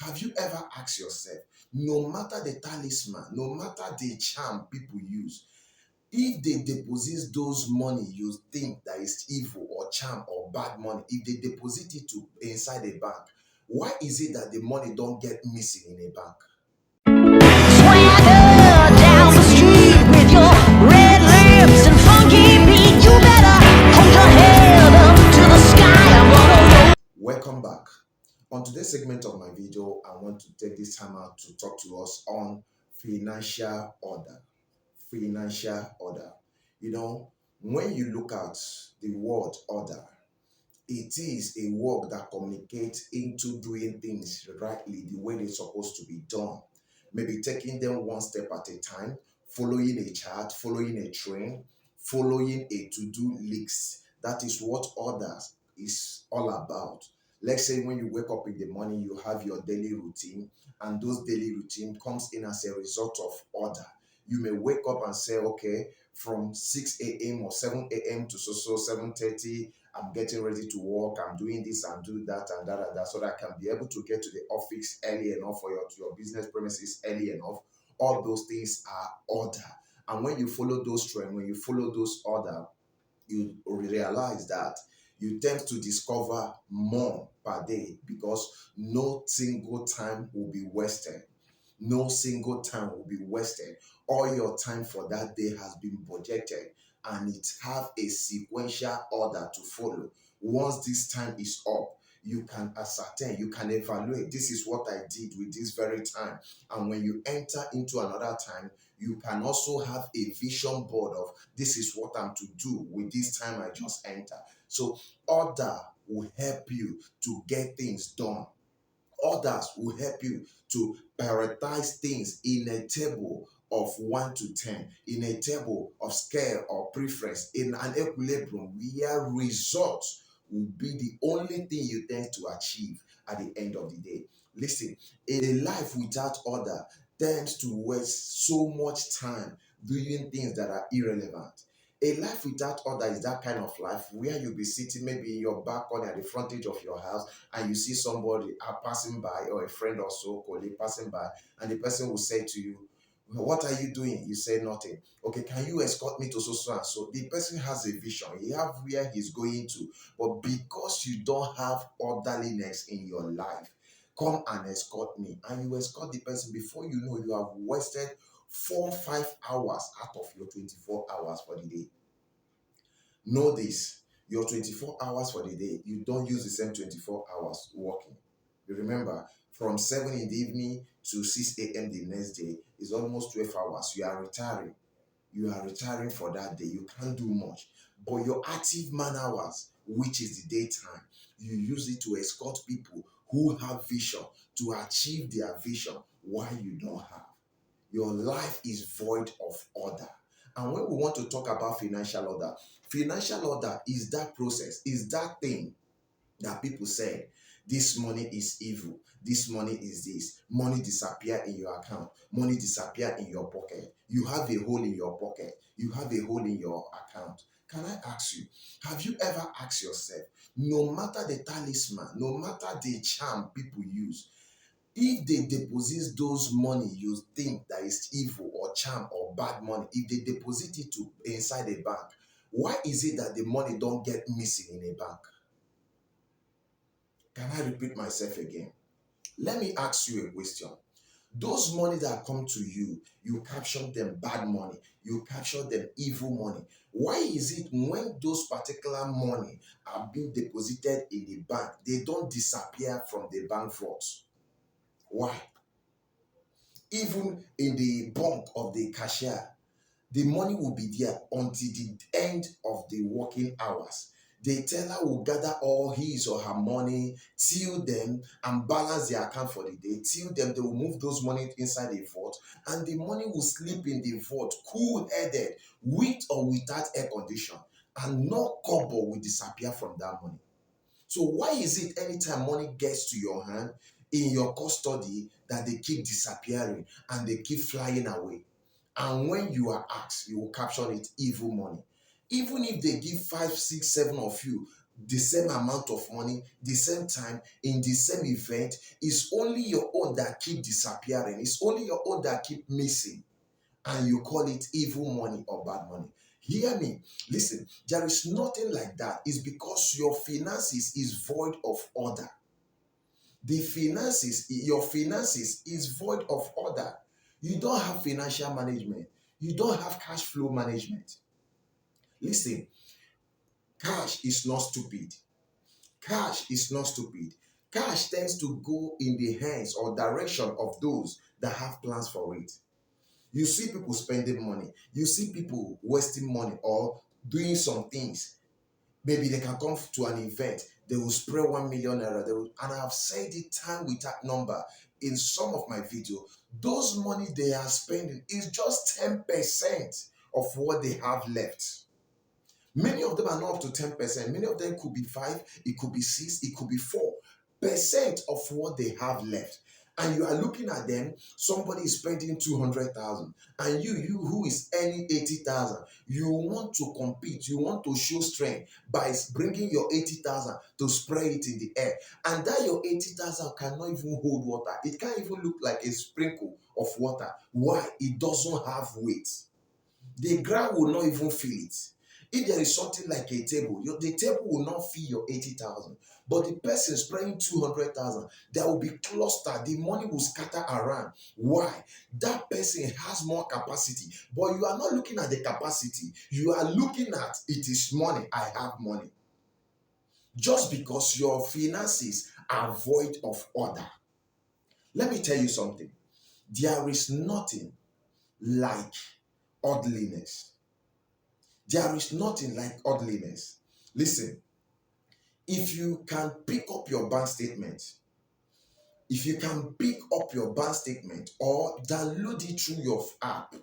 Have you ever asked yourself, no matter the talisman, no matter the charm people use, if they deposit those money you think that is evil or charm or bad money, if they deposit it to inside a bank, why is it that the money don't get missing in a bank? Swagger down the street with your red lips and funky beat. You better hold your head up to the sky. I'm gonna roll. Welcome back. On today's segment of my video, I want to take this time out to talk to us on financial order. Financial order. You know, when you look at the word order, it is a word that communicates into doing things rightly the way they're supposed to be done. Maybe taking them one step at a time, following a chart, following a train, following a to-do list. That is what order is all about. Let's say when you wake up in the morning, you have your daily routine, and those daily routine comes in as a result of order. You may wake up and say, okay, from 6 a.m. or 7 a.m. to so 7:30, I'm getting ready to work, I'm doing this, I'm doing that, and that, so that I can be able to get to the office early enough for your business premises early enough. All those things are order. And when you follow those trends, when you follow those order, you realize that you tend to discover more per day because no single time will be wasted. No single time will be wasted. All your time for that day has been budgeted and it have a sequential order to follow. Once this time is up, you can ascertain, you can evaluate, this is what I did with this very time. And when you enter into another time, you can also have a vision board of this is what I'm to do with this time I just enter. So order will help you to get things done. Others will help you to prioritize things in a table of 1 to 10, in a table of scale or preference, in an equilibrium where results will be the only thing you tend to achieve at the end of the day. Listen, a life without order tends to waste so much time doing things that are irrelevant. A life without order is that kind of life where you'll be sitting maybe in your balcony at the frontage of your house and you see somebody passing by, or a friend or so, colleague passing by, and the person will say to you, "Well, what are you doing?" You say nothing. "Okay, can you escort me to so and so?" The person has a vision. He have where he's going to. But because you don't have orderliness in your life, come and escort me. And you escort the person, before you know, you have wasted 4 or 5 hours out of your 24 hours for the day. Know this, your 24 hours for the day, you don't use the same 24 hours working. You remember, from 7 in the evening to 6 a.m. the next day is almost 12 hours. You are retiring. You are retiring for that day. You can't do much. But your active man hours, which is the daytime, you use it to escort people who have vision to achieve their vision while you don't have. Your life is void of order. And when we want to talk about financial order is that process, is that thing that people say, this money is evil, this money is this, money disappear in your account, money disappear in your pocket, you have a hole in your pocket, you have a hole in your account. Can I ask you, have you ever asked yourself, no matter the talisman, no matter the charm people use, if they deposit those money you think that is evil or charm or bad money, if they deposit it to inside a bank, why is it that the money don't get missing in a bank? Can I repeat myself again? Let me ask you a question. Those money that come to you, you capture them bad money, you capture them evil money. Why is it when those particular money are being deposited in the bank, they don't disappear from the bank vault? Why? Even in the bunk of the cashier, the money will be there until the end of the working hours. The teller will gather all his or her money, till them, and balance the account for the day. Till them, they will move those money inside the vault, and the money will sleep in the vault, cool-headed, with or without air condition, and no kobo will disappear from that money. So why is it anytime money gets to your hand, in your custody, that they keep disappearing and they keep flying away? And when you are asked, you will capture it evil money. Even if they give 5, 6, 7 of you, the same amount of money, the same time, in the same event. It's only your own that keep disappearing. It's only your own that keep missing. And you call it evil money or bad money. Hear me. Listen, there is nothing like that. It's because your finances is void of order. Your finances is void of order. You don't have financial management. You don't have cash flow management. Listen, cash is not stupid. Cash is not stupid. Cash tends to go in the hands or direction of those that have plans for it. You see people spending money. You see people wasting money or doing some things. Maybe they can come to an event. They will spray 1 million naira. And I've said it time without number in some of my videos. Those money they are spending is just 10% of what they have left. Many of them are not up to 10%. Many of them could be 5, it could be 6, it could be 4% of what they have left. And you are looking at them, somebody is spending 200,000, and you who is earning 80,000, you want to compete, you want to show strength by bringing your 80,000 to spray it in the air. And that your 80,000 cannot even hold water. It can't even look like a sprinkle of water. Why? It doesn't have weight. The ground will not even feel it. If there is something like a table, the table will not feel your 80,000. But the person spraying 200,000, there will be cluster. The money will scatter around. Why? That person has more capacity. But you are not looking at the capacity. You are looking at it is money. I have money. Just because your finances are void of order. Let me tell you something. There is nothing like orderliness. There is nothing like orderliness. Listen, if you can pick up your bank statement, or download it through your app,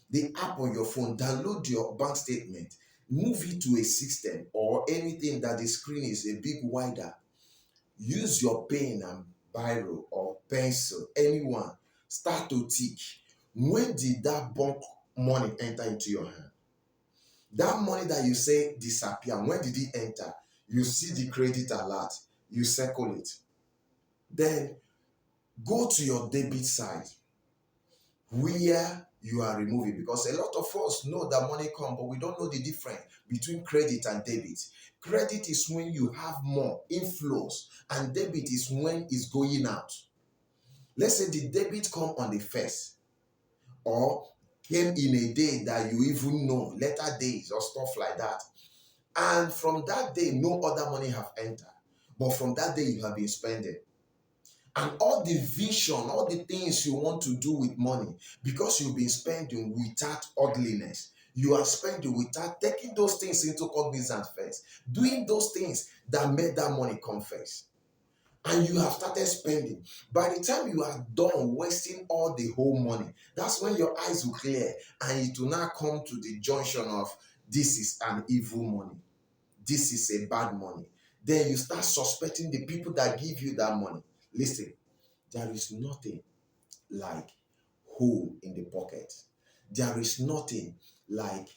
the app on your phone, download your bank statement, move it to a system or anything that the screen is a bit wider, use your pen and biro or pencil, anyone, start to tick. When did that bulk money enter into your hand? That money that you say disappear, when did it enter? You see the credit alert, you circle it. Then go to your debit side where you are removing, because a lot of us know that money comes, but we don't know the difference between credit and debit. Credit is when you have more inflows, and debit is when it's going out. Let's say the debit come on the 1st, or came in a day that you even know, later days or stuff like that. And from that day, no other money have entered. But from that day, you have been spending. And all the vision, all the things you want to do with money, because you've been spending without orderliness. You are spending without taking those things into cognizance first. Doing those things that made that money come first. And you have started spending. By the time you are done wasting all the whole money, that's when your eyes will clear and it will now come to the junction of this is an evil money. This is a bad money. Then you start suspecting the people that give you that money. Listen, there is nothing like hole in the pocket. There is nothing like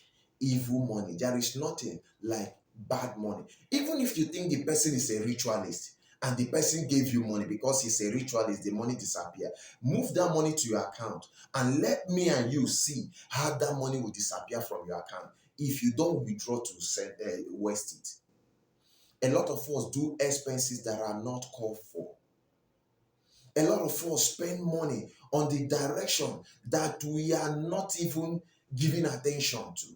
evil money. There is nothing like bad money. Even if you think the person is a ritualist, and the person gave you money because he's a ritualist, the money disappear. Move that money to your account and let me and you see how that money will disappear from your account if you don't withdraw to waste it. A lot of us do expenses that are not called for. A lot of us spend money on the direction that we are not even giving attention to.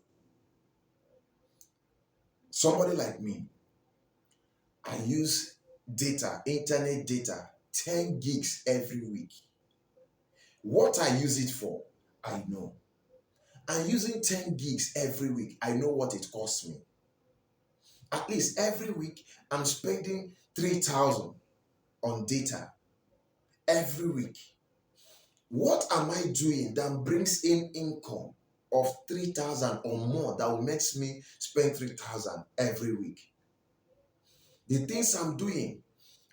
Somebody like me, I use data, internet data, 10 gigs every week. What I use it for, I know. I'm using 10 gigs every week. I know what it costs me. At least every week, I'm spending 3,000 on data. Every week. What am I doing that brings in income of 3,000 or more that will make me spend 3,000 every week? The things I'm doing,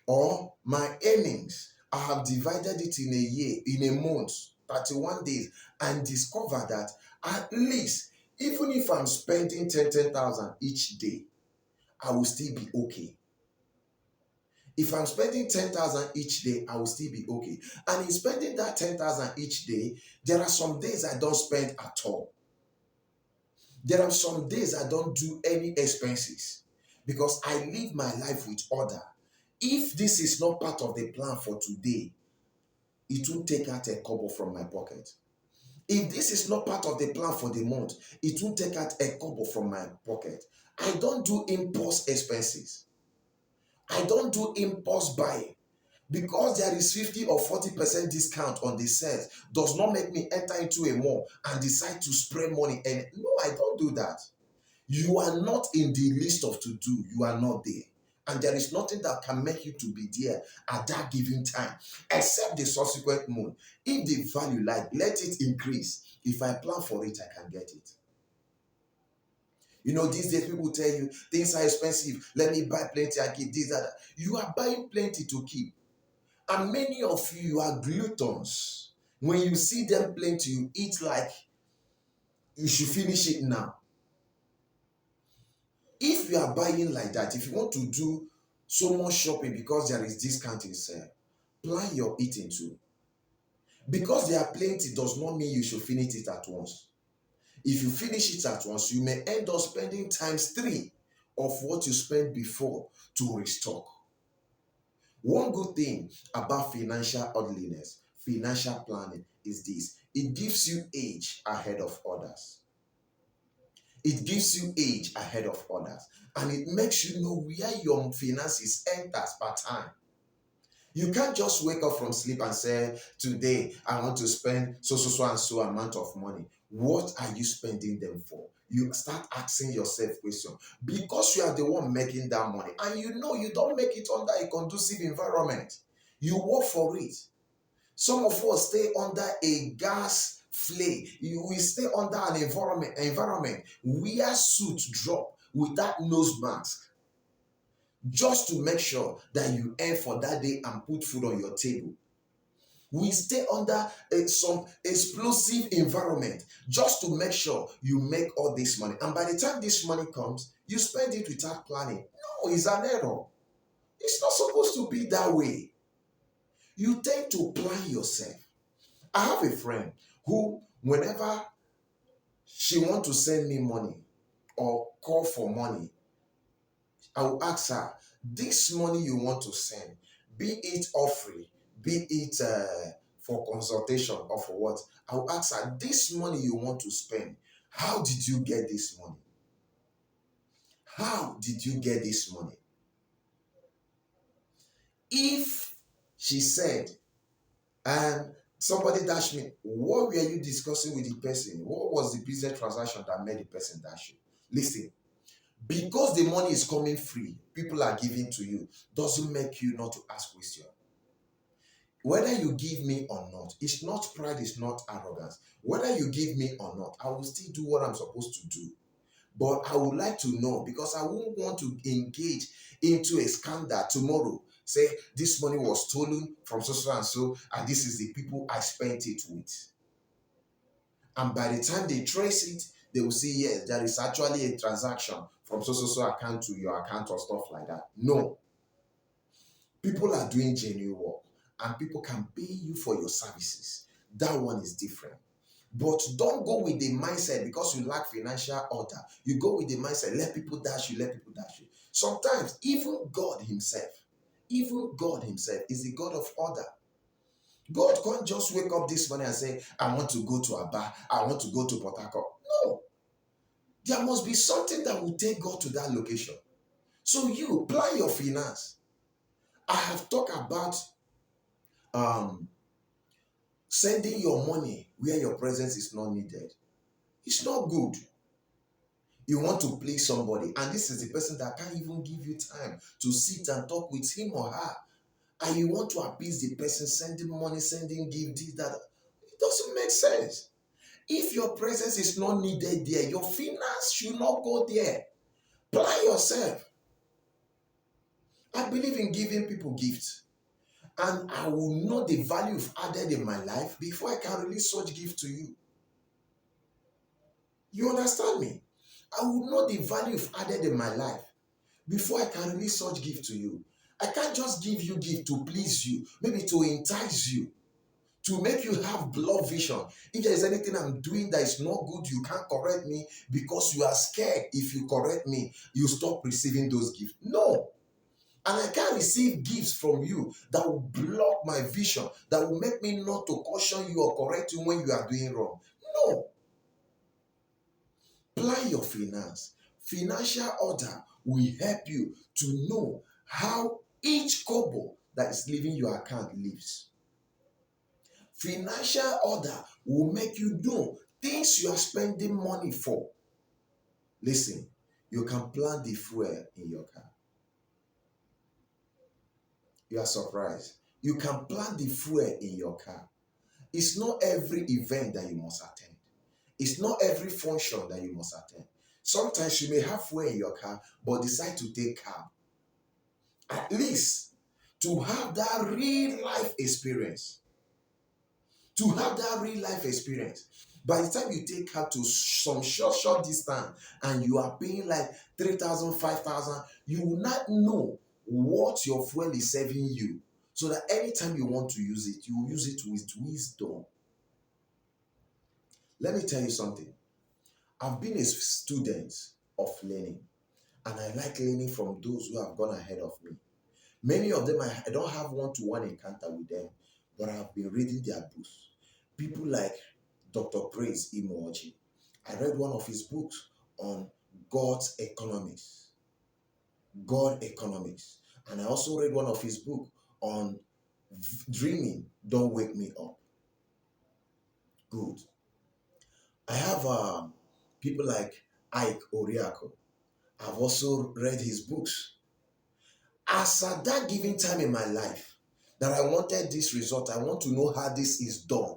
or my earnings, I have divided it in a year, in a month, 31 days, and discover that at least, even if I'm spending 10,000 each day, I will still be okay. If I'm spending 10,000 each day, I will still be okay. And in spending that 10,000 each day, there are some days I don't spend at all. There are some days I don't do any expenses because I live my life with order. If this is not part of the plan for today, it will take out a couple from my pocket. If this is not part of the plan for the month, it will take out a couple from my pocket. I don't do impulse expenses. I don't do impulse buying. Because there is 50 or 40% discount on the sales does not make me enter into a mall and decide to spray money. And no, I don't do that. You are not in the list of to do. You are not there. And there is nothing that can make you to be there at that given time, except the subsequent month. If the value, like, let it increase. If I plan for it, I can get it. You know, these days people tell you things are expensive. Let me buy plenty and keep this, that. You are buying plenty to keep. And many of you are gluttons. When you see them plenty, you eat like you should finish it now. If you are buying like that, if you want to do so much shopping because there is discount in sale, plan your eating too. Because there are plenty does not mean you should finish it at once. If you finish it at once, you may end up spending times 3 of what you spent before to restock. One good thing about financial orderliness, financial planning is this: it gives you age ahead of others. It gives you age ahead of others, and it makes you know where your finances enters per time. You can't just wake up from sleep and say, today I want to spend so and so amount of money. What are you spending them for? You start asking yourself questions because you are the one making that money, and you know you don't make it under a conducive environment. You work for it. Some of us stay under a gas flame. We stay under an environment where suits drop without nose mask, just to make sure that you earn for that day and put food on your table. We stay under some explosive environment just to make sure you make all this money. And by the time this money comes, you spend it without planning. No, it's an error. It's not supposed to be that way. You tend to plan yourself. I have a friend who, whenever she wants to send me money or call for money, I will ask her, this money you want to send, be it offering, be it for consultation or for what, I will ask her, this money you want to spend, how did you get this money? How did you get this money? If she said, and somebody dashed me, what were you discussing with the person? What was the business transaction that made the person dash you? Listen, because the money is coming free, people are giving to you, doesn't make you not to ask questions. Whether you give me or not, it's not pride, it's not arrogance. Whether you give me or not, I will still do what I'm supposed to do. But I would like to know, because I won't want to engage into a scandal tomorrow. Say, this money was stolen from so and so, and this is the people I spent it with. And by the time they trace it, they will see, yes, there is actually a transaction from so account to your account or stuff like that. No. People are doing genuine work, and people can pay you for your services. That one is different. But don't go with the mindset because you lack financial order. You go with the mindset, let people dash you, let people dash you. Sometimes even God himself is the God of order. God can't just wake up this morning and say, I want to go to Aba, I want to go to Port Harcourt. No. There must be something that will take God to that location. So you plan your finance. I have talked about sending your money where your presence is not needed. It's not good. You want to please somebody, and this is the person that can't even give you time to sit and talk with him or her, and you want to appease the person, sending money, sending gift, this, that. It doesn't make sense. If your presence is not needed there, your finance should not go there. Plan yourself. I believe in giving people gifts, and I will know the value you've added in my life before I can release such gift to you. You understand me? I will know the value you've added in my life Before I can release such gift to you, I can't just give you gift to please you, maybe to entice you, to make you have blood vision. If there is anything I'm doing that is not good, you can't correct me because you are scared. If you correct me, you stop receiving those gifts. No. And I can't receive gifts from you that will block my vision, that will make me not to caution you or correct you when you are doing wrong. No. Plan your finance. Financial order will help you to know how each kobo that is leaving your account lives. Financial order will make you know things you are spending money for. Listen, you can plan the fuel in your car. You are surprised. You can plan the fuel in your car. It's not every event that you must attend. It's not every function that you must attend. Sometimes you may have fuel in your car, but decide to take cab. At least to have that real life experience. To have that real life experience. By the time you take her to some short distance and you are paying like 3,000, 5,000, you will not know what your fuel is serving you. So that anytime you want to use it, you will use it with wisdom. Let me tell you something. I've been a student of learning, and I like learning from those who have gone ahead of me. Many of them, I don't have one-to-one encounter with them, but I've been reading their books. People like Dr. Praise Imoji. I read one of his books on God's economics. God economics. And I also read one of his books on dreaming, don't wake me up. Good. I have people like Ike Oriako. I've also read his books. As at that given time in my life that I wanted this result, I want to know how this is done.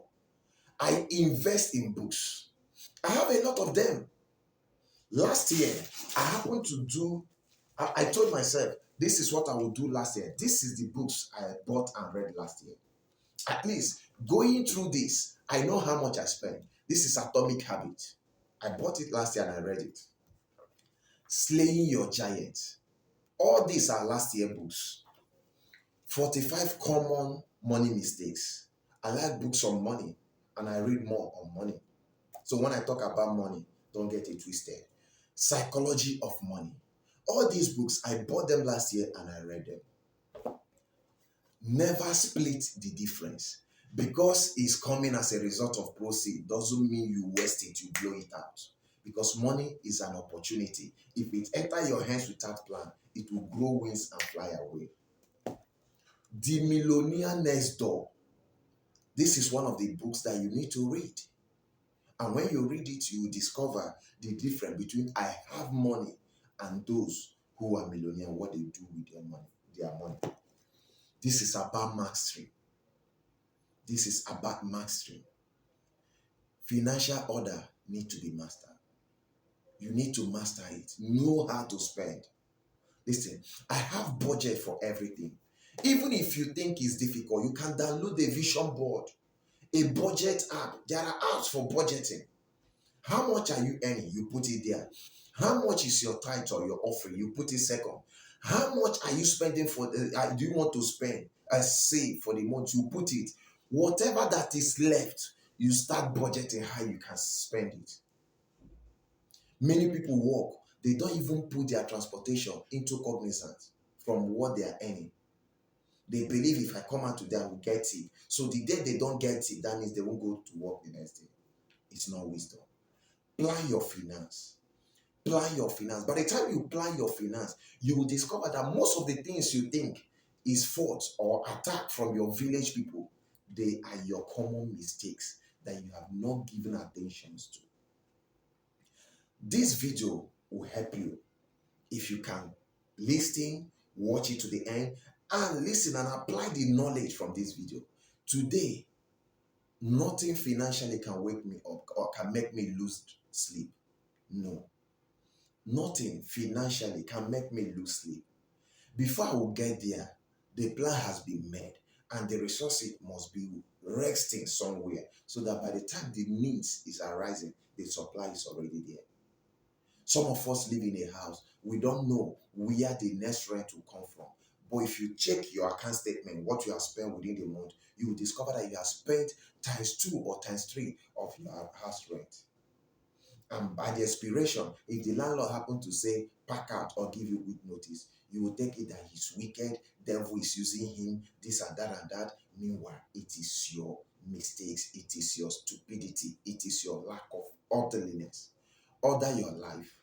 I invest in books. I have a lot of them. Last year, I happened to do, I told myself, this is what I will do last year. This is the books I bought and read last year. At least going through this, I know how much I spent. This is Atomic Habit. I bought it last year and I read it. Slaying Your Giant. All these are last year books. 45 Common Money Mistakes. I like books on money and I read more on money. So when I talk about money, don't get it twisted. Psychology of Money. All these books, I bought them last year and I read them. Never split the difference. Because it's coming as a result of proceed doesn't mean you waste it, you blow it out. Because money is an opportunity. If it enters your hands without plan, it will grow wings and fly away. The Millionaire Next Door. This is one of the books that you need to read. And when you read it, you will discover the difference between I have money and those who are millionaires, what they do with their money. This is about mastery. This is about mastery. Financial order needs to be mastered. You need to master it. Know how to spend. Listen, I have budget for everything. Even if you think it's difficult, you can download a vision board, a budget app. There are apps for budgeting. How much are you earning? You put it there. How much is your tithe or your offering? You put it second. How much are you spending for? Do you want to spend? Save for the month? You put it. Whatever that is left, you start budgeting how you can spend it. Many people work. They don't even put their transportation into cognizance from what they are earning. They believe if I come out today, I will get it. So the day they don't get it, that means they won't go to work the next day. It's not wisdom. Plan your finance. Plan your finance. By the time you plan your finance, you will discover that most of the things you think is fault or attack from your village people, they are your common mistakes that you have not given attention to. This video will help you if you can listen, watch it to the end, and listen and apply the knowledge from this video. Today, nothing financially can wake me up or can make me lose sleep. No. Nothing financially can make me lose sleep. Before I will get there, the plan has been made and the resources must be resting somewhere so that by the time the needs is arising, the supply is already there. Some of us live in a house. We don't know where the next rent will come from. But if you check your account statement, what you have spent within the month, you will discover that you have spent times 2 or times 3 of your house rent. And by the expiration, if the landlord happen to say pack out or give you week notice, you will take it that he's wicked, devil is using him, this and that and that. Meanwhile, it is your mistakes, it is your stupidity, it is your lack of orderliness. Order your life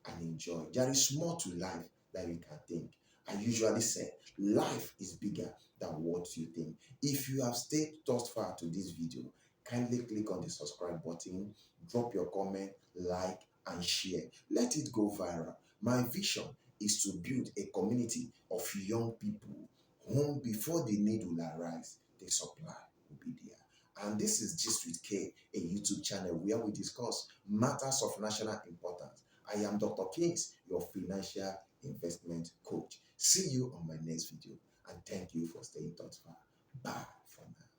and enjoy. There is more to life than you can think. I usually say life is bigger than what you think. If you have stayed thus far to this video, kindly click on the subscribe button, drop your comment, like, and share. Let it go viral. My vision is to build a community of young people whom, before the need will arise, the supply will be there. And this is Gist with K, a YouTube channel where we discuss matters of national importance. I am Dr. Kings, your financial investment coach. See you on my next video, and thank you for staying thus far. Bye for now.